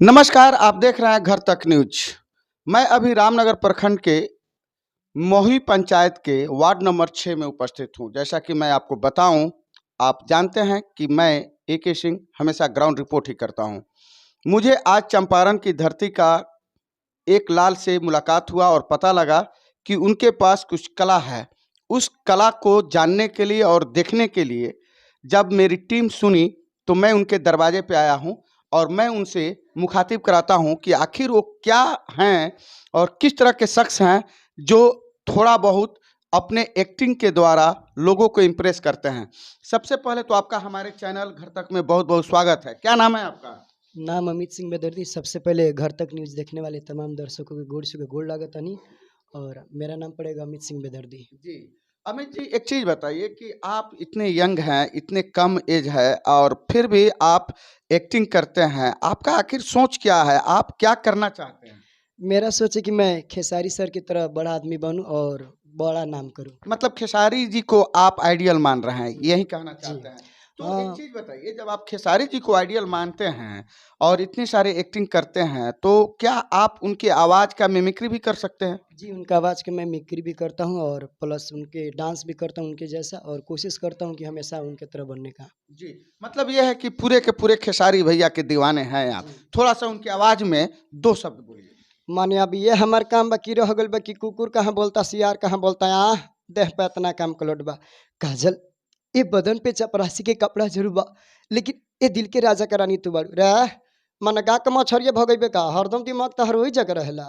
नमस्कार, आप देख रहे हैं घर तक न्यूज। मैं अभी रामनगर प्रखंड के मोही पंचायत के वार्ड नंबर 6 में उपस्थित हूं। जैसा कि मैं आपको बताऊं, आप जानते हैं कि मैं AK सिंह हमेशा ग्राउंड रिपोर्ट ही करता हूं। मुझे आज चंपारण की धरती का एक लाल से मुलाकात हुआ और पता लगा कि उनके पास कुछ कला है। उस कला को जानने के लिए और देखने के लिए जब मेरी टीम सुनी तो मैं उनके दरवाजे पे आया हूं और मैं उनसे मुखातिब कराता हूं कि आखिर वो क्या हैं और किस तरह के शख्स हैं जो थोड़ा बहुत अपने एक्टिंग के द्वारा लोगों को इम्प्रेस करते हैं। सबसे पहले तो आपका हमारे चैनल घर तक में बहुत बहुत स्वागत है। क्या नाम है आपका? नाम अमित सिंह बेदर्दी। सबसे पहले घर तक न्यूज़ देखने वाले तमाम दर्शकों के गोड़ से गोड़ लागत नहीं और मेरा नाम पड़ेगा अमित सिंह बेदर्दी। जी अमित जी, एक चीज़ बताइए कि आप इतने यंग हैं, इतने कम एज है और फिर भी आप एक्टिंग करते हैं। आपका आखिर सोच क्या है? आप क्या करना चाहते हैं? मेरा सोच है कि मैं खेसारी सर की तरह बड़ा आदमी बनूं और बड़ा नाम करूं। मतलब खेसारी जी को आप आइडियल मान रहे हैं, यही कहना जी चाहते हैं? तो एक हाँ। चीज़ बताइए, जब आप खेसारी जी को आइडियल मानते हैं और इतनी सारे एक्टिंग करते हैं, तो क्या आप उनकी आवाज़ का मिमिक्री भी कर सकते हैं? जी, उनका आवाज़ के मैं मिमिक्री भी करता हूं और प्लस उनके डांस भी करता हूं उनके जैसा और कोशिश करता हूं कि हमेशा उनके तरह बनने का। जी, मतलब ये है कि पूरे के पूरे खेसारी भैया के दीवाने हैं आप। जी। थोड़ा-सा उनकी आवाज़ में 2 शब्द बोलिए। माने अब ये हमार काम बाकी रह गल बा कि कुकुर कहाँ बोलता सियार कहाँ बोलता देह पे इतना काम कलोट बा। काजल ये बदन पे चपरासी के कपड़ा जरूर बा लेकिन ये दिल के राजा का रानी तू बारू रे। मन गा के मछरिया भगैबे का हरदम दिमाग तहर वही जगह रहेला।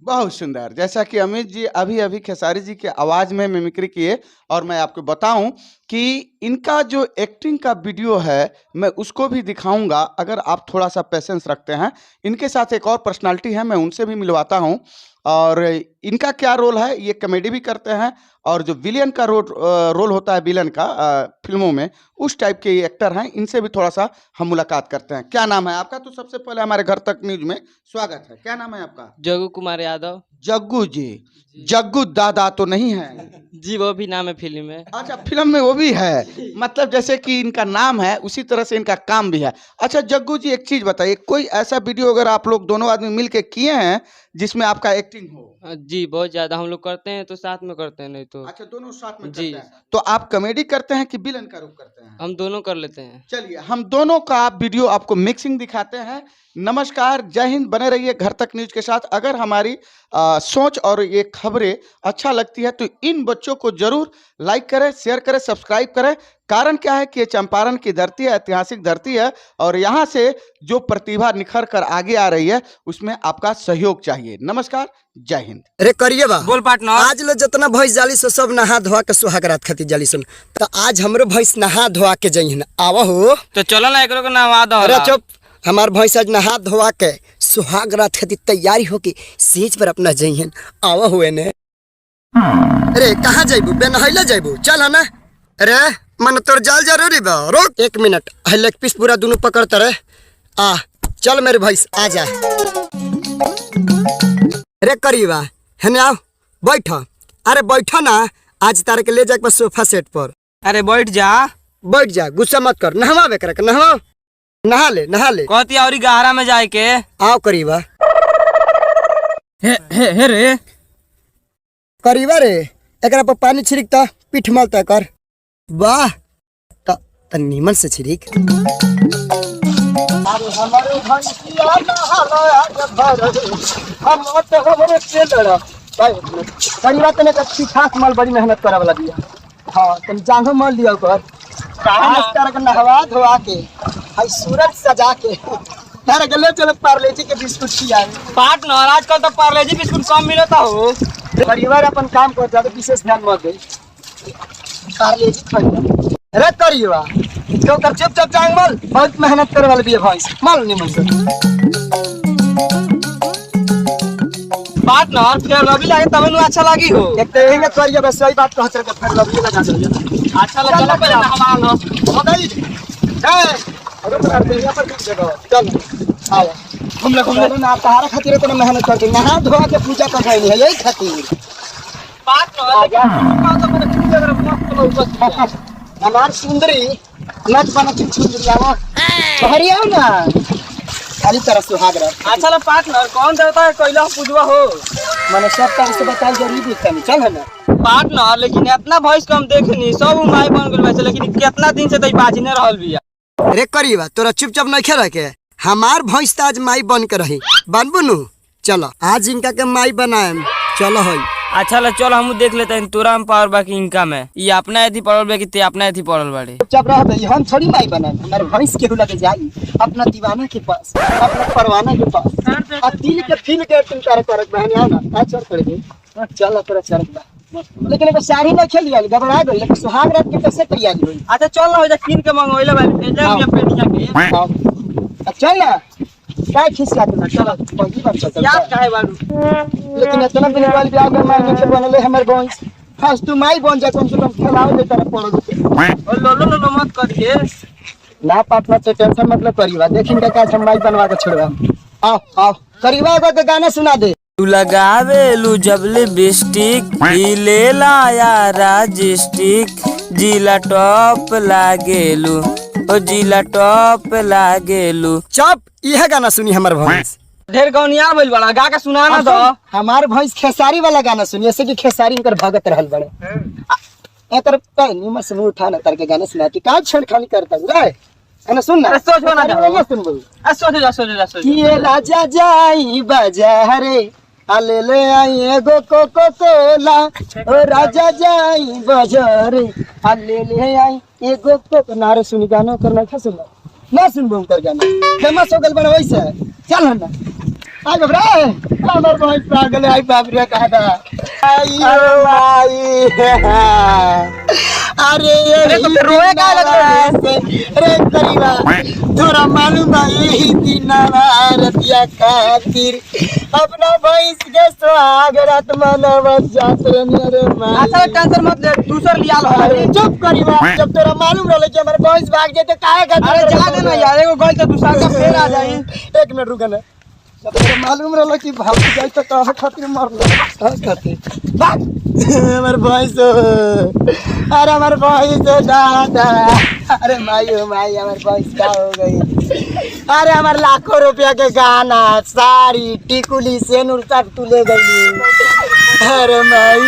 बहुत सुंदर। जैसा कि अमित जी अभी-अभी खेसारी जी की आवाज़ में मिमिक्री किए और मैं आपको बताऊं कि इनका जो एक्टिंग का वीडियो है, मैं उसको भी दिखाऊंगा अगर आप थोड़ा-सा पेशेंस रखते हैं। इनके साथ एक और पर्सनैलिटी है, मैं उनसे भी मिलवाता हूं और इनका क्या रोल है, ये कॉमेडी भी करते हैं और जो विलेन का रोल होता है विलेन का फ़िल्मों में, उस टाइप के ये एक्टर हैं। इनसे भी थोड़ा-सा हम मुलाकात करते हैं। क्या नाम है आपका? तो सबसे पहले हमारे घर तक न्यूज़ में स्वागत है। क्या नाम है आपका? जग्गू कुमार यादव। जग्गू जी। जग्गू दादा तो नहीं है? जी, वो भी नाम है फिल्म में। अच्छा, फ़िल्म में वो भी है। मतलब जैसे कि इनका नाम है, उसी तरह से इनका काम भी है। अच्छा जग्गू जी, एक चीज़ बताइए, कोई ऐसा वीडियो अगर आप लोग दोनों आदमी मिल के किए हैं, जिसमें आपका एक्टिंग हो? जी, बहुत ज़्यादा हम लोग करते हैं तो साथ में करते हैं, नहीं तो अच्छा, दोनों साथ में जी, करते हैं। तो आप कॉमेडी करते हैं कि विलेन का रूप करते हैं? हम दोनों कर लेते हैं। चलिए, हम दोनों का वीडियो आपको मिक्सिंग दिखाते हैं। नमस्कार, जय हिंद। बने रहिए घर तक न्यूज़ के साथ। अगर हमारी सोच और ये खबरें अच्छा लगती है तो इन बच्चों को ज़रूर लाइक करें, शेयर करें, सब्सक्राइब करें। कारण क्या है कि ये चंपारण की धरती है, ऐतिहासिक धरती है और यहाँ से जो प्रतिभा निखर कर आगे आ रही है, उसमें आपका सहयोग चाहिए। नमस्कार, जय हिंद। अरे करिए बा बोल पार्टनर। आज लो जितना भैंस जाली सो सब नहा धोआ के सुहाग रात खाती जाली सुन तो आज हमरो भैंस नहा धोआ के जइहन आवा हो। तो चलो ना एकरो के नवा दो। अरे चुप, हमार भैंस आज नहा धोआ के सुहाग रात खाती तैयारी होके सेज पर अपना जइहन आवा हुए ने। अरे कहाँ जाइबू? बे नहैला जाइबू? चल है ना। अरे मन तोर जाल जरूरी बा। रुक 1 मिनट, लेग पीस पूरा दोनों पकड़ते रहे। आ चल मेरे भैंस आ जा। अरे करीबा है आओ बैठ। अरे बैठा ना, आज तारे के ले जाके सोफा सेट पर। अरे बैठ जा। बैठ जा, गुस्सा मत कर। नहवा बेकर के नहवा, नहा ले नहा ले। कहती और गहरा में जाए के। आओ करीबा। हे रे करीबा रे, एकरा पर पानी छिड़कता पीठ मलता कर। वाह त नीमन से छिड़क। अरे हमारे भैंसिया नहाला आज भर हम तो हमरे से लड़ा भाई। करीबा तने अच्छी खास माल बड़ी मेहनत करे वाला दिया। हां तुम जानो माल दिया कर नमस्कार के नहवा धोआ के हाय सूरज सजा के तारे गले चल पार्लेजी के बिस्कुट खियाए। पार्टनर, आजकल तो पार्ले-जी बिस्कुट कम मिलता हो। परिवार अपन काम कर ज्यादा विशेष ध्यान मत दे। पार्लेजी खाइए। अरे करिए तो कर चुपचाप जांग मल, बहुत मेहनत करे वाले भी भैंस मल नहीं मल। पार्टनर, फिर लवी लागे तब नु अच्छा लगी हो। एक तो यही करिए, बस सही बात कहत रहे फिर लगी लगा दे। अच्छा लगा पहले हमारा हो गई है। अरे पर देरिया पर किस जगह चल आओ घूम ले ना। तारा खातिर तो मेहनत करके नहा धोआ के पूजा कर रही है यही खातिर। हमार सुंदरी नच बना के सुंदरी आओ हरिया ना। खाली तरह सुहाग रह। अच्छा ला पार्टनर कौन देवता है कैला पूजवा हो? मैंने सब तरह से बताई जरूरी देखता नहीं, चल है ना। पार्टनर लेकिन इतना भैंस कम देखनी सब माई बन गइल वैसे, लेकिन कितना दिन से तो बाजी न रहल बिया। अरे करीबा तोरा चुपचाप नहीं खेल के हमार भैंस आज माई बन के रही बनबू नु। चलो आज इनका के माई बनाए। चलो है अच्छा ला चल हम देख लेते हैं तोरा में पावर बाकी इनका में ये अपना एथी पड़ल बे कि ते अपना एथी पड़ल बाड़े। चुपचाप रह भाई, हम थोड़ी माई बनाए। हमारे भैंस केहू लगे जाई अपना दीवाना के पास, अपना परवाना के पास आ दिल के फील के तुम तारे करत बहन आओ ना आ चल कर दे। चल तोरा चल बा लेकिन एगो साड़ी न खेली वाली घबरा गई, लेकिन सुहाग रात के कैसे तैयारी होई। अच्छा चल ना हो जा किन के मंगोइले वाली भेजा हम पेटिया के। चल ना काय खिसिया तू। चल पहली बार चल क्या काहे बालू लेकिन इतना दिन वाली ब्याह में माई नहीं बनले हमर भैंस। फर्स्ट तू माई बन जा, कम से कम खिलाओ दे तेरा पड़ो और लो लो मत कर के ना। पार्टनर से टेंशन मतलब करीबा देखिन का काज हम माई बनवा के छोड़वा। आओ आओ करीबा को तो गाना सुना दे। तू लगावे लू जबले बिस्टिक ले लाया राजिस्टिक जिला टॉप लागेलू ओ जिला टॉप लागेलू। चुप यह गाना सुनी हमर भैंस। ढेर गौनिया भइल बड़ा गा के सुना ना दो। हमार भैंस खेसारी वाला गाना सुनी, ऐसे कि खेसारी इनकर भगत रहल बड़े। एकर निमर से मुंह उठा ना तर के गाना सुना कि का छेड़खानी करता रे। है ना सुन ना सोच बना जा सुनबो। सोच ये राजा जाई बाजारे आ ले आई एगो कोको कोला। ओ राजा जाई बाजारे आ ले आई एगो कोको। नारे सुनी गाना करना था सुन ना सुनबो कर गाना फेमस हो गल बना वैसे। चल ना आई बाबरा हमर भैंस पागल आई बाप रे कहा था आई माई। अरे तो फिर रोए का लग रहा है? रे करीबा तोरा मालूम है यही दिन रतिया खातिर अपना भैंस के सुहाग रात मनवत जात रे मेरे माई। अच्छा टेंशन मत ले दूसर लिया लो। अरे चुप करीबा, जब तोरा मालूम रहले कि हमर भैंस भाग जाए तो काहे का। अरे जा देना यार एगो गल तो दूसरा का फेर आ जाई। एक मिनट रुक ना। जब तोरा मालूम रहले कि भाग जाए तो काहे खातिर मार ले खातिर भाग हमर भैंस। अरे हमर भैंस दादा। अरे माई ओ माई हमर भैंस का हो गई। अरे हमार लाखों रुपया के गाना साड़ी टिकुली सेनुर सब तू ले गई। अरे माई